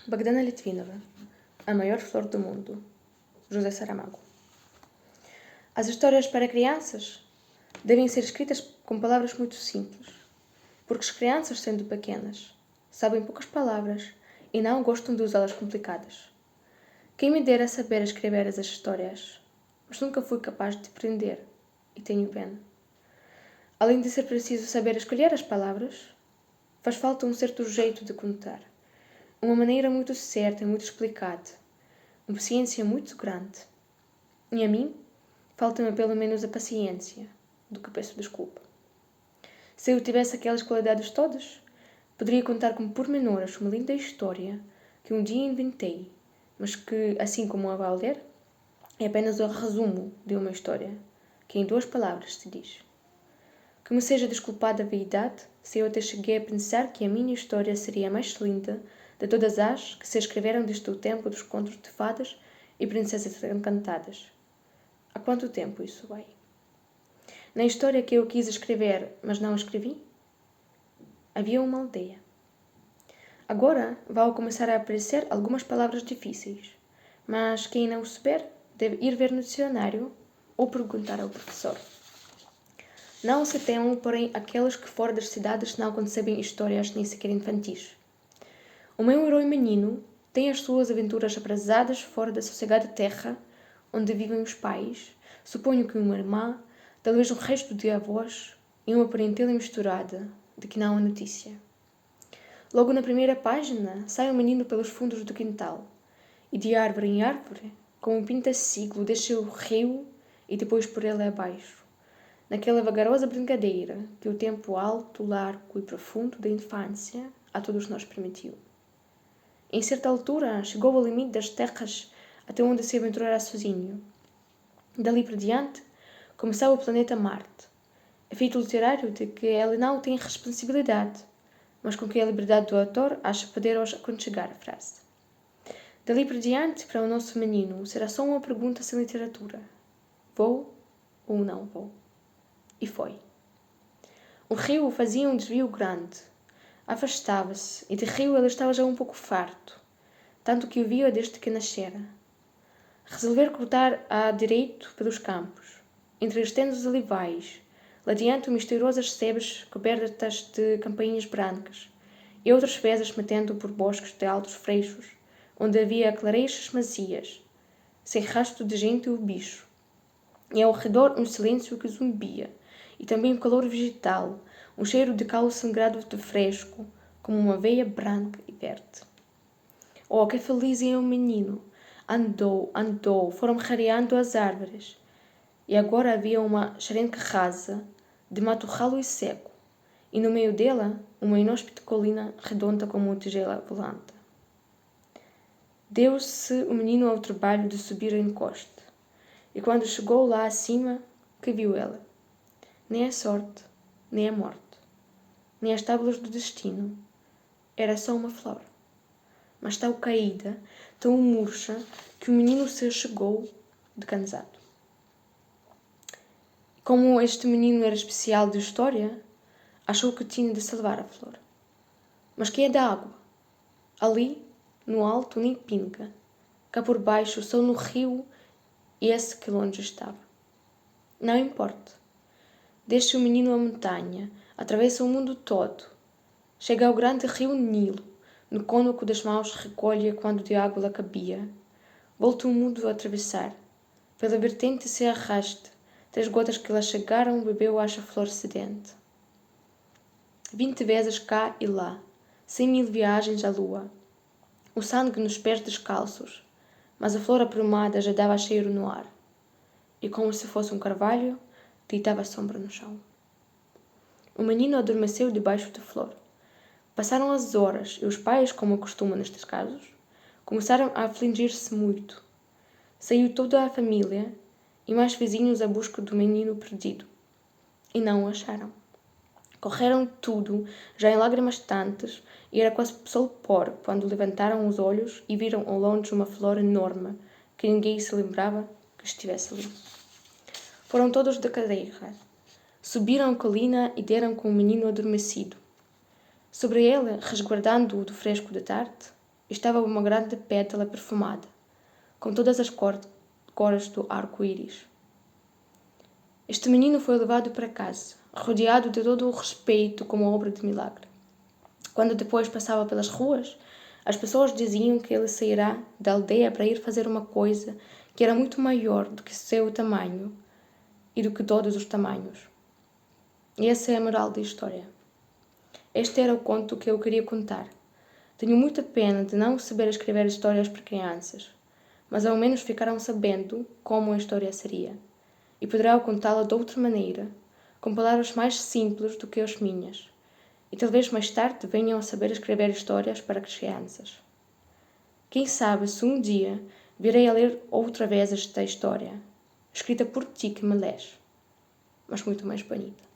Bogdana Litvinova, a maior flor do mundo. José Saramago. As histórias para crianças devem ser escritas com palavras muito simples, porque as crianças, sendo pequenas, sabem poucas palavras e não gostam de usá-las complicadas. Quem me dera saber escrever essas histórias, mas nunca fui capaz de aprender e tenho pena. Além de ser preciso saber escolher as palavras, faz falta um certo jeito de contar, uma maneira muito certa e muito explicada, uma paciência muito grande. E a mim, falta-me pelo menos a paciência, do que peço desculpa. Se eu tivesse aquelas qualidades todas, poderia contar com pormenores uma linda história que um dia inventei, mas que, assim como a vai ler, é apenas o resumo de uma história, que em 2 palavras se diz. Que me seja desculpada a vaidade se eu até cheguei a pensar que a minha história seria a mais linda de todas as que se escreveram desde o tempo dos contos de fadas e princesas encantadas. Há quanto tempo isso vai? Na história que eu quis escrever, mas não escrevi, havia uma aldeia. Agora vão começar a aparecer algumas palavras difíceis, mas quem não souber deve ir ver no dicionário ou perguntar ao professor. Não se temam, porém, aqueles que fora das cidades não concebem histórias nem sequer infantis. O meu herói menino tem as suas aventuras aprazadas fora da sossegada terra onde vivem os pais, suponho que uma irmã, talvez um resto de avós e uma parentela misturada, de que não há notícia. Logo na primeira página sai o menino pelos fundos do quintal, e de árvore em árvore, com um pinta-ciclo, desce o rio e depois por ele abaixo, naquela vagarosa brincadeira que o tempo alto, largo e profundo da infância a todos nós permitiu. Em certa altura, chegou ao limite das terras até onde se aventurara sozinho. Dali por diante, começava o planeta Marte, efeito literário de que ele não tem responsabilidade, mas com que a liberdade do autor acha poder hoje aconchegar a frase. Dali por diante, para o nosso menino, será só uma pergunta sem literatura. Vou ou não vou? E foi. O rio fazia um desvio grande. Afastava-se, e de rio ele estava já um pouco farto, tanto que o via desde que nascera. Resolver cortar à direito pelos campos, entre as tendas olivais, ladeando misteriosas sebes cobertas de campainhas brancas, e outras vezes metendo por bosques de altos freixos, onde havia clareiras macias, sem rastro de gente ou bicho, e ao redor um silêncio que zumbia, e também um calor vegetal, um cheiro de caule sangrado de fresco, como uma veia branca e verde. Oh, que feliz é o menino! Andou, andou, foram rareando as árvores, e agora havia uma charente rasa, de mato ralo e seco, e no meio dela uma inóspita colina redonda como uma tigela volante. Deu-se o menino ao trabalho de subir a encosta, e quando chegou lá acima, que viu ela? Nem a sorte, nem a morte, nem as tábuas do destino. Era só uma flor, mas tão caída, tão murcha, que o menino se chegou de cansado. Como este menino era especial de história, achou que tinha de salvar a flor. Mas que é da água? Ali, no alto, nem pinga. Cá por baixo, só no rio, esse que longe estava. Não importa. Deixa o menino a montanha, atravessa o mundo todo. Chega ao grande rio Nilo, no cônago das mãos recolhe quando de água lhe cabia. Volta o mundo a atravessar. Pela vertente se arrasta. 3 gotas que lá chegaram, bebeu acha flor sedente. 20 vezes cá e lá, 100.000 viagens à lua. O sangue nos pés descalços, mas a flor aprumada já dava cheiro no ar. E como se fosse um carvalho, deitava sombra no chão. O menino adormeceu debaixo da flor. Passaram as horas e os pais, como costumam nestes casos, começaram a afligir-se muito. Saiu toda a família e mais vizinhos à busca do menino perdido. E não o acharam. Correram tudo, já em lágrimas tantas, e era quase sol pôr quando levantaram os olhos e viram ao longe uma flor enorme, que ninguém se lembrava que estivesse ali. Foram todos de cadeira. Subiram a colina e deram com o menino adormecido. Sobre ele, resguardando-o do fresco da tarde, estava uma grande pétala perfumada, com todas as cores do arco-íris. Este menino foi levado para casa, rodeado de todo o respeito como obra de milagre. Quando depois passava pelas ruas, as pessoas diziam que ele sairá da aldeia para ir fazer uma coisa que era muito maior do que seu tamanho e do que todos os tamanhos. E essa é a moral da história. Este era o conto que eu queria contar. Tenho muita pena de não saber escrever histórias para crianças, mas ao menos ficaram sabendo como a história seria, e poderão contá-la de outra maneira, com palavras mais simples do que as minhas, e talvez mais tarde venham a saber escrever histórias para crianças. Quem sabe se um dia virei a ler outra vez esta história, escrita por ti que me lês, mas muito mais bonita.